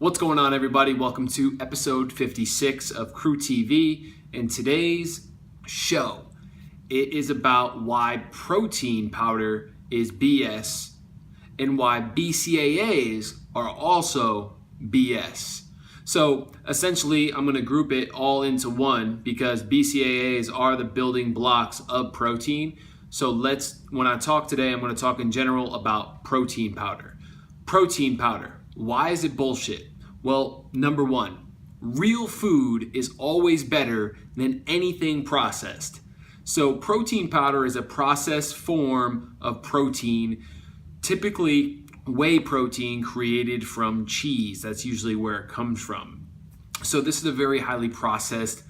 What's going on, everybody? Welcome to episode 56 of CRU TV. In today's show, it is about why protein powder is BS and why BCAAs are also BS. So essentially, I'm going to group it all into one because BCAAs are the building blocks of protein. So when I talk today, I'm going to talk in general about protein powder. Protein powder. Why is it bullshit? Well, number one, real food is always better than anything processed. So protein powder is a processed form of protein, typically whey protein created from cheese. That's usually where it comes from. So this is a very highly processed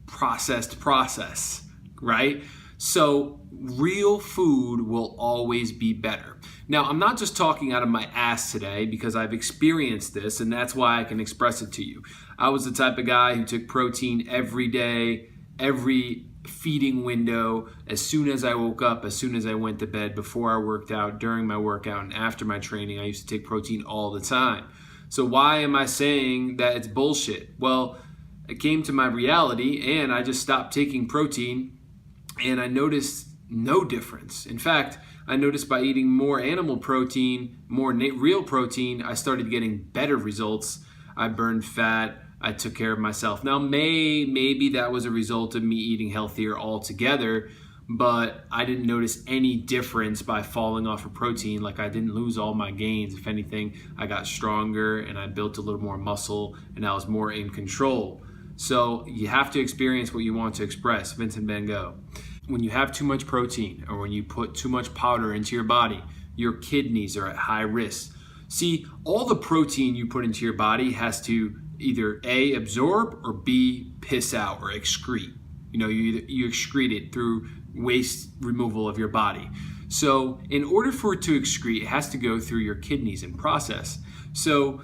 process, right? So real food will always be better. Now, I'm not just talking out of my ass today because I've experienced this, and that's why I can express it to you. I was the type of guy who took protein every day, every feeding window, as soon as I woke up, as soon as I went to bed, before I worked out, during my workout, and after my training. I used to take protein all the time. So why am I saying that it's bullshit? Well, it came to my reality, and I just stopped taking protein, and I noticed no difference. In fact, I noticed by eating more animal protein, more real protein, I started getting better results. I burned fat. I took care of myself. Now, maybe that was a result of me eating healthier altogether, but I didn't notice any difference by falling off of protein. Like, I didn't lose all my gains. If anything, I got stronger and I built a little more muscle and I was more in control. So you have to experience what you want to express. Vincent Van Gogh. When you have too much protein or when you put too much powder into your body, your kidneys are at high risk. See, all the protein you put into your body has to either A, absorb, or B, piss out or excrete. You excrete it through waste removal of your body. So in order for it to excrete, it has to go through your kidneys and process. So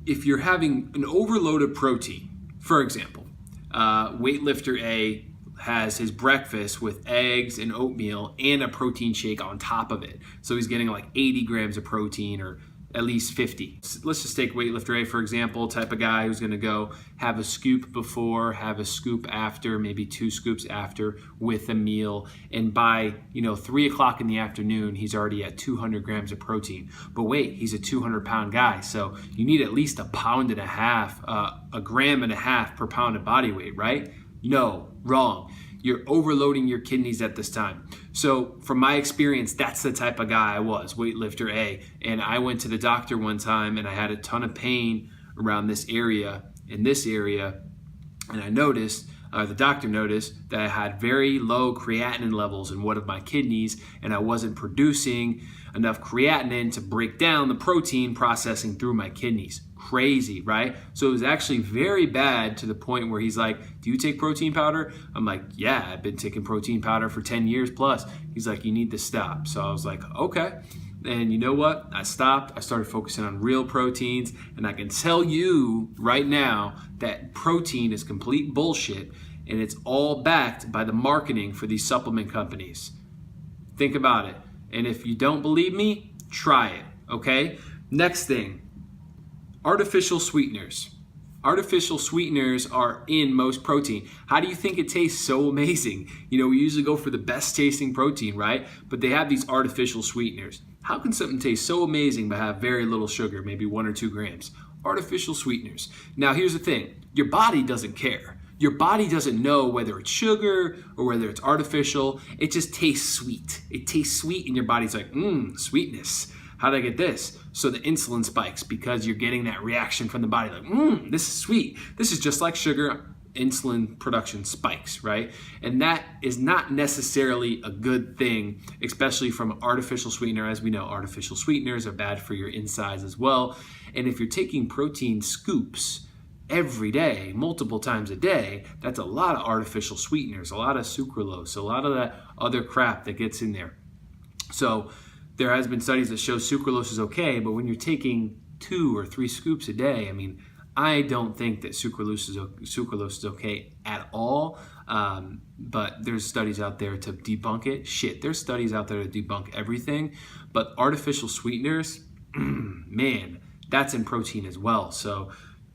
if you're having an overload of protein, for example, weightlifter A has his breakfast with eggs and oatmeal and a protein shake on top of it. So he's getting like 80 grams of protein, or at least 50. Let's just take weightlifter A, for example, type of guy who's gonna go have a scoop before, have a scoop after, maybe 2 scoops after with a meal. And by 3 o'clock in the afternoon, he's already at 200 grams of protein. But wait, he's a 200-pound guy. So you need at least a pound and a half, a gram and a half per pound of body weight, right? No, wrong. You're overloading your kidneys at this time. So from my experience, that's the type of guy I was, weightlifter A. And I went to the doctor one time and I had a ton of pain around this area, and I noticed, the doctor noticed that I had very low creatinine levels in one of my kidneys, and I wasn't producing enough creatinine to break down the protein processing through my kidneys. Crazy, right? So it was actually very bad, to the point where he's like, do you take protein powder? I'm like, yeah, I've been taking protein powder for 10 years plus. He's like, you need to stop. So I was like, okay. And you know what? I stopped. I started focusing on real proteins. And I can tell you right now that protein is complete bullshit. And it's all backed by the marketing for these supplement companies. Think about it. And if you don't believe me, try it, okay? Next thing. Artificial sweeteners. Artificial sweeteners are in most protein. How do you think it tastes so amazing? We usually go for the best tasting protein, right? But they have these artificial sweeteners. How can something taste so amazing but have very little sugar, maybe 1 or 2 grams? Artificial sweeteners. Now here's the thing. Your body doesn't care. Your body doesn't know whether it's sugar or whether it's artificial. It just tastes sweet. It tastes sweet and your body's like, sweetness. How did I get this? So the insulin spikes because you're getting that reaction from the body, like, this is sweet. This is just like sugar. Insulin production spikes, right? And that is not necessarily a good thing, especially from an artificial sweetener. As we know, artificial sweeteners are bad for your insides as well. And if you're taking protein scoops every day, multiple times a day, that's a lot of artificial sweeteners, a lot of sucralose, a lot of that other crap that gets in there. So there has been studies that show sucralose is okay, but when you're taking 2 or 3 scoops a day, I don't think that sucralose is okay at all. But there's studies out there to debunk it. There's studies out there to debunk everything. But artificial sweeteners, man, that's in protein as well. So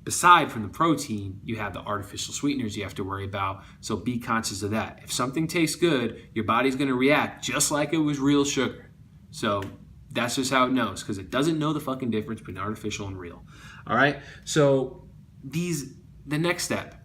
aside from the protein, you have the artificial sweeteners you have to worry about. So be conscious of that. If something tastes good, your body's going to react just like it was real sugar. So that's just how it knows, because it doesn't know the fucking difference between artificial and real. All right. So the next step,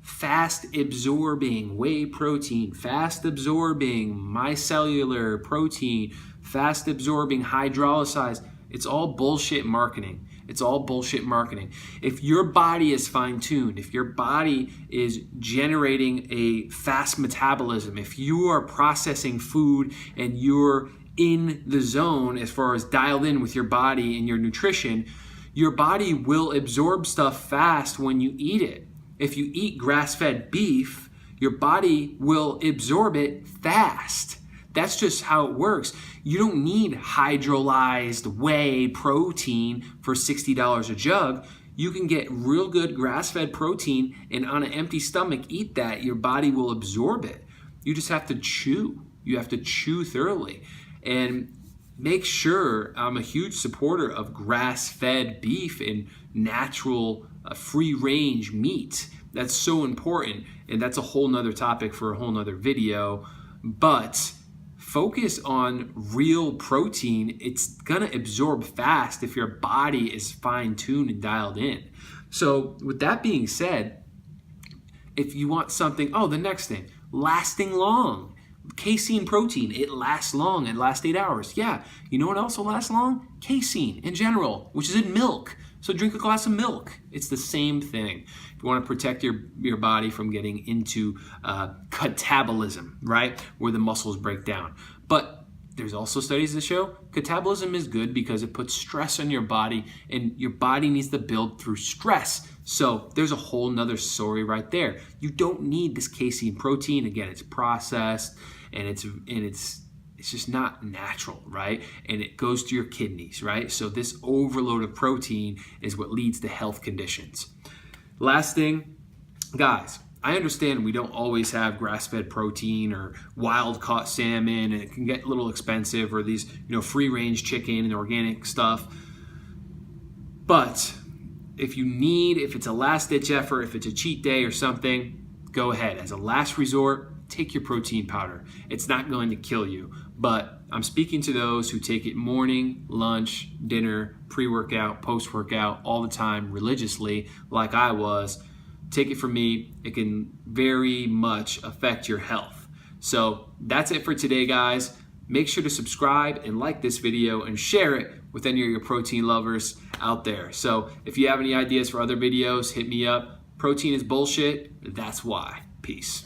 fast absorbing whey protein, fast absorbing micellular protein, fast absorbing hydrolyzed. It's all bullshit marketing. It's all bullshit marketing. If your body is fine-tuned, if your body is generating a fast metabolism, if you are processing food and you're in the zone as far as dialed in with your body and your nutrition, your body will absorb stuff fast when you eat it. If you eat grass-fed beef, your body will absorb it fast. That's just how it works. You don't need hydrolyzed whey protein for $60 a jug. You can get real good grass-fed protein and on an empty stomach eat that. Your body will absorb it. You just have to chew. You have to chew thoroughly. And make sure, I'm a huge supporter of grass-fed beef and natural free-range meat. That's so important, and that's a whole nother topic for a whole nother video. But focus on real protein. It's gonna absorb fast if your body is fine-tuned and dialed in. So with that being said, if you want something, the next thing, lasting long. Casein protein, it lasts long, it lasts 8 hours. Yeah, you know what else will last long? Casein in general, which is in milk. So drink a glass of milk. It's the same thing. If you want to protect your body from getting into catabolism, right? Where the muscles break down. But there's also studies that show catabolism is good because it puts stress on your body, and your body needs to build through stress. So there's a whole nother story right there. You don't need this casein protein. Again, it's processed and it's just not natural, right? And it goes to your kidneys, right? So this overload of protein is what leads to health conditions. Last thing, guys, I understand we don't always have grass-fed protein or wild-caught salmon, and it can get a little expensive, or these, free-range chicken and organic stuff. But if it's a last-ditch effort, if it's a cheat day or something, go ahead. As a last resort, take your protein powder. It's not going to kill you. But I'm speaking to those who take it morning, lunch, dinner, pre-workout, post-workout, all the time, religiously, like I was. Take it from me, it can very much affect your health. So that's it for today, guys. Make sure to subscribe and like this video and share it with any of your protein lovers out there. So if you have any ideas for other videos, hit me up. Protein is bullshit. That's why. Peace.